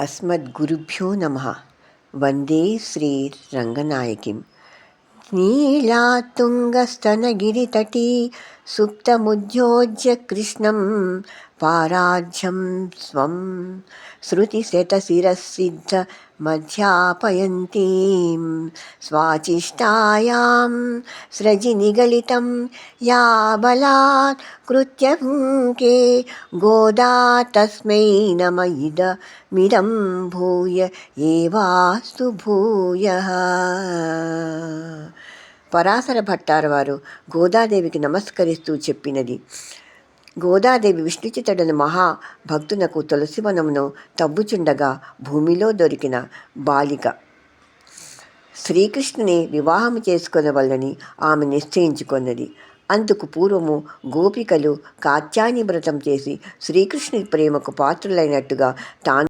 అస్మద్గురుభ్యో నమః. వందే శ్రీరంగనాయకిం. नीलातुङ्गस्तनगिरितटी सुप्तमुद्योज्य कृष्णं पाराढ्यं स्वं श्रुतिशतशिरःसिद्धमध्यापयन्तीं स्वाचिष्टायां स्रजिनिगलितं या बलात् कृत्यभुङ्के गोदा तस्मै नम इदमिदं भूय एवास्तु भूयः. పరాశర భట్టార వారు గోదాదేవికి నమస్కరిస్తూ చెప్పినది. గోదాదేవి విష్ణుచితుడను మహాభక్తునకు తులసివనమును తవ్వుచుండగా భూమిలో దొరికిన బాలిక. శ్రీకృష్ణుని వివాహము చేసుకొనవలనని ఆమె నిశ్చయించుకొన్నది. అందుకు పూర్వము గోపికలు కాత్యాయని వ్రతం చేసి శ్రీకృష్ణుని ప్రేమకు పాత్రులైనట్టుగా తాను